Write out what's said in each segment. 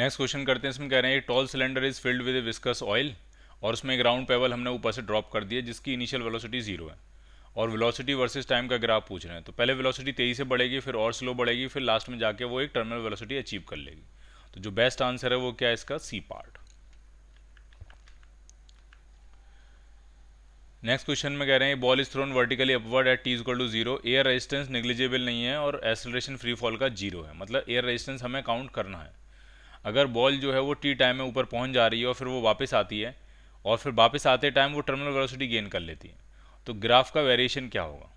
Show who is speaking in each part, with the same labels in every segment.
Speaker 1: Next question करते हैं। इसमें कह रहे हैं tall cylinder is filled with viscous oil और उसमें एक राउंड पेबल हमने ऊपर से ड्रॉप कर दिया जिसकी इनिशियल वेलोसिटी 0 है और वेलोसिटी वर्सेस टाइम का ग्राफ पूछ रहे हैं। तो पहले वेलोसिटी तेजी से बढ़ेगी, फिर और स्लो बढ़ेगी, फिर लास्ट में जाके वो एक टर्मिनल वेलोसिटी अचीव कर लेगी। तो जो बेस्ट आंसर है वो क्या है इसका? C part. नेक्स्ट क्वेश्चन में कह रहे हैं ball is thrown vertically upward at T equal to 0, air resistance negligible नहीं है और एक्सेलरेशन फ्री फॉल का 0 है। मतलब एयर रेजिस्टेंस हमें काउंट करना है। अगर बॉल जो है वो टी टाइम में ऊपर पहुंच जा रही है और फिर वो वापस आती है और फिर वापस आते टाइम वो टर्मिनल वेलोसिटी गेन कर लेती है, तो ग्राफ का वेरिएशन क्या होगा?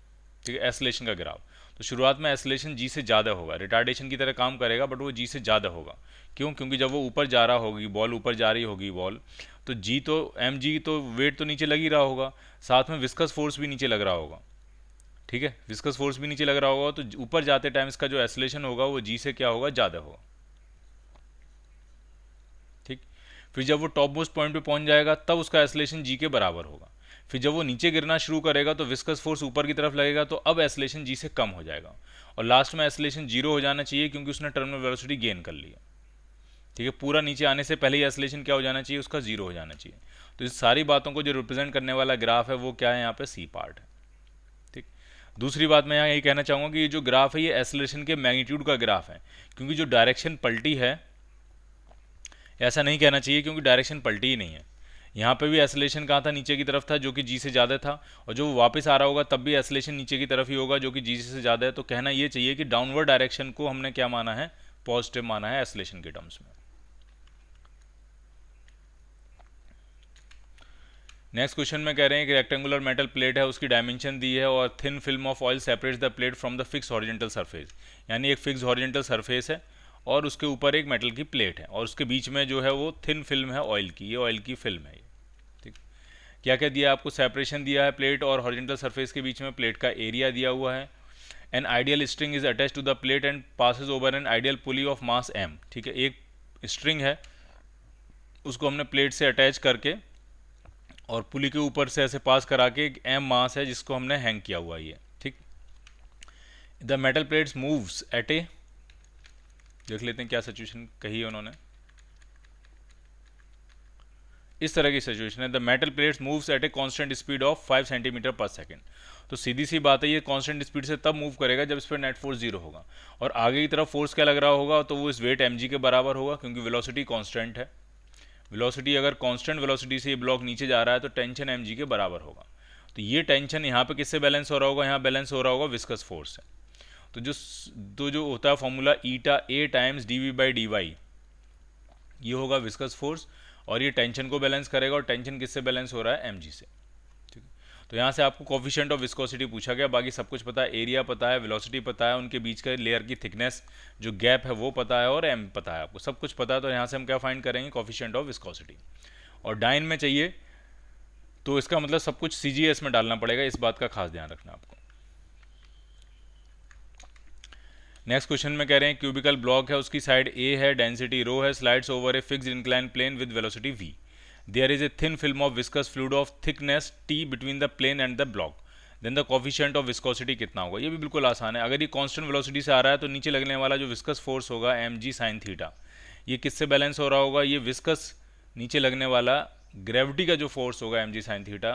Speaker 1: ठीक है, एसलेशन का ग्राफ। तो शुरुआत में एसलेशन जी से ज़्यादा होगा, रिटार्डेशन की तरह काम करेगा बट वो जी से ज़्यादा होगा। क्यों? क्योंकि जब वो ऊपर जा रहा होगी बॉल, ऊपर जा रही होगी बॉल, तो जी तो एम जी तो वेट तो नीचे लग ही रहा होगा, साथ में विस्कस फोर्स भी नीचे लग रहा होगा। ठीक है, विस्कस फोर्स भी नीचे लग रहा होगा, तो ऊपर जाते टाइम इसका जो एसलेशन होगा वो जी से क्या होगा? ज़्यादा होगा। ठीक। फिर जब वो टॉप मोस्ट पॉइंट पे पहुंच जाएगा तब उसका एसलेशन जी के बराबर होगा। फिर जब वो नीचे गिरना शुरू करेगा तो विस्कस फोर्स ऊपर की तरफ लगेगा, तो अब एसलेशन जी से कम हो जाएगा और लास्ट में एसलेशन 0 हो जाना चाहिए क्योंकि उसने टर्मिनल वेलोसिटी गेन कर लिया। ठीक है, पूरा नीचे आने से पहले ही एसलेशन क्या हो जाना चाहिए? उसका 0 हो जाना चाहिए। तो इस सारी बातों को जो रिप्रेजेंट करने वाला ग्राफ है वो क्या है? यहाँ पे सी पार्ट है। ठीक। दूसरी बात मैं यहाँ यही कहना चाहूँगा कि ये जो ग्राफ है ये एसलेशन के मैग्नीट्यूड का ग्राफ है, क्योंकि जो डायरेक्शन पलटी है, ऐसा नहीं कहना चाहिए क्योंकि डायरेक्शन पलटी ही नहीं है। यहाँ पे भी एसलेशन कहाँ था? नीचे की तरफ था, जो कि जी से ज़्यादा था, और जो वापस आ रहा होगा तब भी एसलेशन नीचे की तरफ ही होगा जो कि जी से ज़्यादा है। तो कहना ये चाहिए कि डाउनवर्ड डायरेक्शन को हमने क्या माना है? पॉजिटिव माना है एसलेशन के टर्म्स में। नेक्स्ट क्वेश्चन में कह रहे हैं कि रेक्टेंगुलर मेटल प्लेट है, उसकी डायमेंशन दी है और thin film of oil separates the plate from the fix horizontal surface. यानी एक फिक्स हॉरिजेंटल सरफेस है और उसके ऊपर एक मेटल की प्लेट है और उसके बीच में जो है वो थिन फिल्म है ऑयल की, ये ऑयल की फिल्म है ये। ठीक। क्या क्या दिया आपको? सेपरेशन दिया है प्लेट और हॉरिजेंटल सरफेस के बीच में, प्लेट का एरिया दिया हुआ है। An ideal string is attach to the plate and passes over an ideal pulley of mass M. ठीक है, एक स्ट्रिंग है, उसको हमने प्लेट से अटैच करके और पुली के ऊपर से ऐसे पास करा के एक एम मास है जिसको हमने हैंग किया हुआ है ये। ठीक। The metal plates moves at a, देख लेते हैं क्या सिचुएशन कही है उन्होंने। इस तरह की सिचुएशन है, the metal plates moves at A constant speed of 5 centimetre पर सेकेंड। तो सीधी सी बात है, ये कांस्टेंट स्पीड से तब मूव करेगा जब इस पर नेट फोर्स 0 होगा और आगे की तरफ फोर्स क्या लग रहा होगा? तो वो इस वेट एम के बराबर होगा क्योंकि वेलोसिटी कांस्टेंट है। वेलोसिटी अगर कांस्टेंट वेलोसिटी से ये ब्लॉक नीचे जा रहा है तो टेंशन एम के बराबर होगा। तो ये टेंशन यहाँ पे किससे बैलेंस हो रहा होगा? यहाँ बैलेंस हो रहा होगा विस्कस फोर्स से। तो जो होता है formula eta A times D V by D Y, ये होगा विस्कस फोर्स और ये टेंशन को बैलेंस करेगा और टेंशन किससे बैलेंस हो रहा है? एम से। ठीक है, तो यहाँ से आपको कोफिशिएंट ऑफ विस्कोसिटी पूछा गया, बाकी सब कुछ पता है, एरिया पता है, वेलोसिटी पता है, उनके बीच का लेयर की थिकनेस जो गैप है वो पता है और एम पता है, आपको सब कुछ पता है। तो यहाँ से हम क्या फाइंड करेंगे? Coefficient of viscosity. और डाइन में चाहिए तो इसका मतलब सब कुछ CGS में डालना पड़ेगा, इस बात का खास ध्यान रखना आपको। नेक्स्ट क्वेश्चन में कह रहे हैं क्यूबिकल ब्लॉक है, उसकी साइड ए है, डेंसिटी रो है, slides over a fixed incline plane with velocity v। There is a thin film of viscous fluid of thickness t between the plane and the block, then the coefficient of viscosity कितना होगा? ये भी बिल्कुल आसान है। अगर ये constant velocity से आ रहा है तो नीचे लगने वाला जो विस्कस फोर्स होगा mg sin थीटा, ये किससे बैलेंस हो रहा होगा? ये विस्कस नीचे लगने वाला ग्रेविटी का जो फोर्स होगा mg sin थीटा,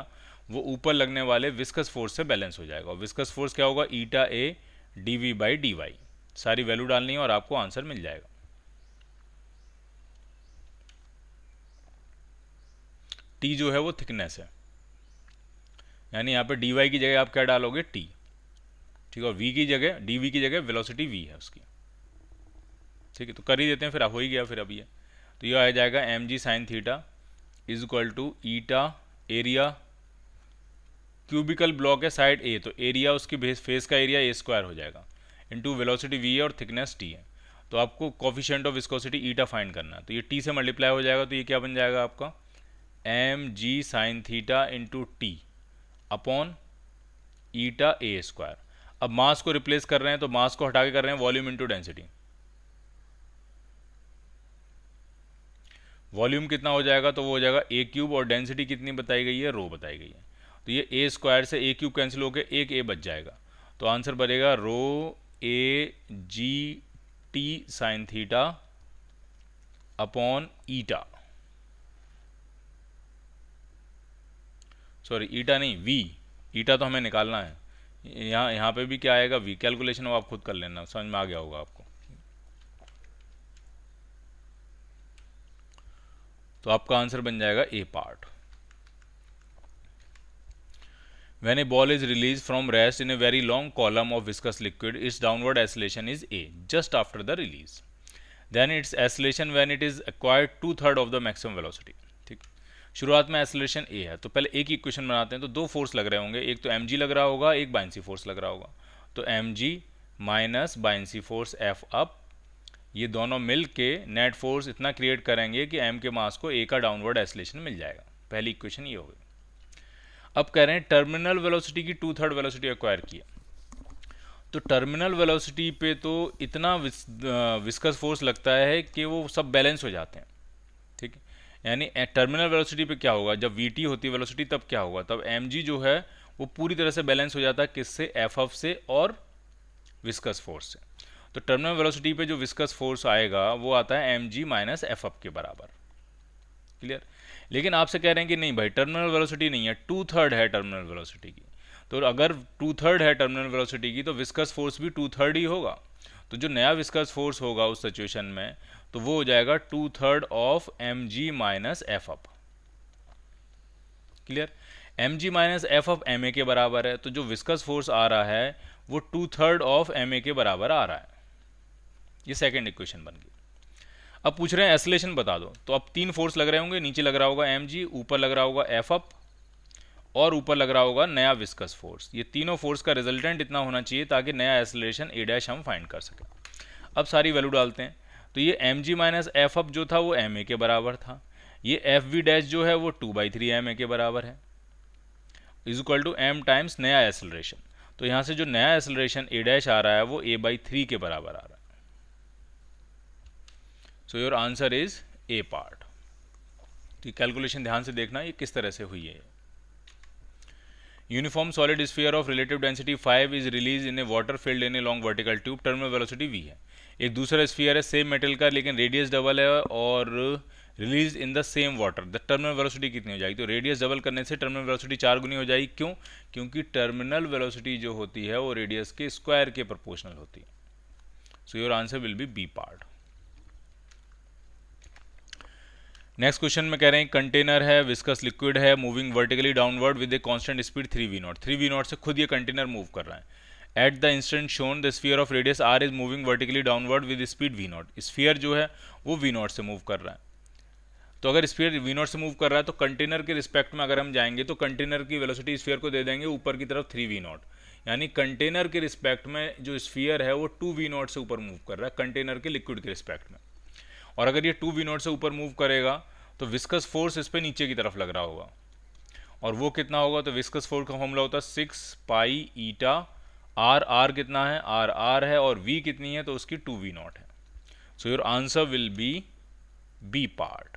Speaker 1: वो ऊपर लगने वाले विस्कस फोर्स से बैलेंस हो जाएगा। और विस्कस फोर्स क्या होगा? Eta A D V by D Y. सारी वैल्यू डालनी है और आपको आंसर मिल जाएगा। टी जो है वो थिकनेस है, यानी यहाँ पे डी वाई की जगह आप क्या डालोगे? टी। ठीक है, और वी की जगह, डी वी की जगह वेलोसिटी वी है उसकी। ठीक है, तो कर ही देते हैं, फिर हो ही गया फिर अब ये। तो ये आ जाएगा M G sine theta is equal to eta area, cubical block है साइड ए, तो एरिया उसकी फेस का एरिया ए स्क्वायर हो जाएगा इंटू वेलोसिटी वी है और थिकनेस टी है। तो आपको coefficient of viscosity eta find करना है, तो ये टी से मल्टीप्लाई हो जाएगा, तो ये क्या बन जाएगा आपका? M G sine theta into T upon eta A square. अब मास को रिप्लेस कर रहे हैं तो मास को हटा के कर रहे हैं वॉल्यूम इंटू डेंसिटी। वॉल्यूम कितना हो जाएगा? तो वो हो जाएगा ए क्यूब और डेंसिटी कितनी बताई गई है? रो बताई गई है। तो ये ए स्क्वायर से ए क्यूब कैंसिल होकर एक ए बच जाएगा, तो आंसर बनेगा rho A G T sine theta upon eta, sorry eta नहीं वी, ईटा तो हमें निकालना है, यहाँ पे भी क्या आएगा वी, कैलकुलेशन वो आप खुद कर लेना, समझ में आ गया होगा आपको। तो आपका आंसर बन जाएगा ए part. When a ball is released from rest in a very long column of viscous liquid, its downward acceleration is a just after the release. Then its acceleration when it is acquired 2/3 of the maximum velocity. ठीक, शुरुआत में acceleration a है, तो पहले एक equation बनाते हैं। तो दो फोर्स लग रहे होंगे, एक तो mg लग रहा होगा, एक बाइंसी फोर्स लग रहा होगा। तो mg minus buoyancy force f up, ये दोनों मिल के नेट फोर्स इतना क्रिएट करेंगे कि m के मास को a का डाउनवर्ड एक्सेलेरेशन मिल जाएगा। पहली इक्वेशन ये होगी। अब कह रहे हैं टर्मिनल वेलोसिटी की 2/3 वेलोसिटी एक्वायर किया, तो टर्मिनल वेलोसिटी पे तो इतना विस्कस फोर्स लगता है कि वो सब बैलेंस हो जाते हैं। ठीक है, यानी टर्मिनल वेलोसिटी पे क्या होगा, जब वीटी होती है वेलोसिटी तब क्या होगा, तब mg जो है वो पूरी तरह से बैलेंस हो जाता है, किससे, एफ से और विस्कस फोर्स से। तो टर्मिनल वेलोसिटी पे जो विस्कस फोर्स आएगा वो आता है mg माइनस एफ के बराबर। क्लियर। लेकिन आपसे कह रहे हैं कि नहीं भाई टर्मिनल वेलोसिटी नहीं है, 2/3 है टर्मिनल वेलोसिटी की। तो अगर 2/3 है टर्मिनल वेलोसिटी की तो विस्कस फोर्स भी 2/3 ही होगा। तो जो नया विस्कस फोर्स होगा उस सिचुएशन में तो वो हो जाएगा 2/3 of mg minus F up. Clear. mg minus F up ma के बराबर है, तो जो विस्कस फोर्स आ रहा है वो 2/3 ऑफ ma के बराबर आ रहा है। ये सेकेंड इक्वेशन बन गई। अब पूछ रहे हैं एसलेशन बता दो, तो अब तीन फोर्स लग रहे होंगे, नीचे लग रहा होगा mg, ऊपर लग रहा होगा एफ अप और ऊपर लग रहा होगा नया विस्कस फोर्स। ये तीनों फोर्स का रिजल्टेंट इतना होना चाहिए ताकि नया एसलेशन ए डैश हम फाइंड कर सकें। अब सारी वैल्यू डालते हैं, तो ये mg माइनस एफ अप जो था वो ma के बराबर था, ये एफ वी डैश जो है वो 2/3 ma के बराबर है, is equal to m times नया एसलरेशन। तो यहाँ से जो नया एसलरेशन ए डैश आ रहा है वो a/3 के बराबर आ रहा है। So your answer is a part. तो कैलकुलेशन ध्यान से देखना ये किस तरह से हुई है। Uniform solid sphere of relative density 5 is release in A water filled in a long vertical tube, terminal velocity v है। एक दूसरा स्फीयर है सेम मेटल का लेकिन रेडियस डबल है और release in the same water, the terminal velocity कितनी हो जाएगी, तो रेडियस डबल करने से टर्मिनल वेलोसिटी 4 गुनी हो जाएगी। क्यों, क्योंकि टर्मिनल वेलोसिटी जो होती है वो रेडियस के स्क्वायर के प्रोपोर्शनल होती है। So your answer will be B part. Next question में कह रहे हैं कंटेनर है, विस्कस लिक्विड है, moving vertically downward with a constant speed 3v0। 3v0 से खुद ये कंटेनर मूव कर रहा है। At the instant shown the sphere of radius r is moving vertically downward with speed v0। Sphere जो है वो v0 से मूव कर रहा है। तो अगर स्फीयर v0 से मूव कर रहा है तो कंटेनर के रिस्पेक्ट में अगर हम जाएंगे तो कंटेनर की वेलोसिटी स्फीयर को दे देंगे ऊपर की तरफ 3v0, यानी कंटेनर के रिस्पेक्ट में जो स्फीयर है वो 2v0 से ऊपर मूव कर रहा है कंटेनर के लिक्विड के रिस्पेक्ट में। और अगर ये 2v0 से ऊपर मूव करेगा तो विस्कस फोर्स इस पे नीचे की तरफ लग रहा होगा, और वो कितना होगा, तो विस्कस फोर्स का फॉर्मूला होता है 6 पाई ईटा आर। आर कितना है, आर आर है, और वी कितनी है तो उसकी 2v0 है। So your answer will be B part.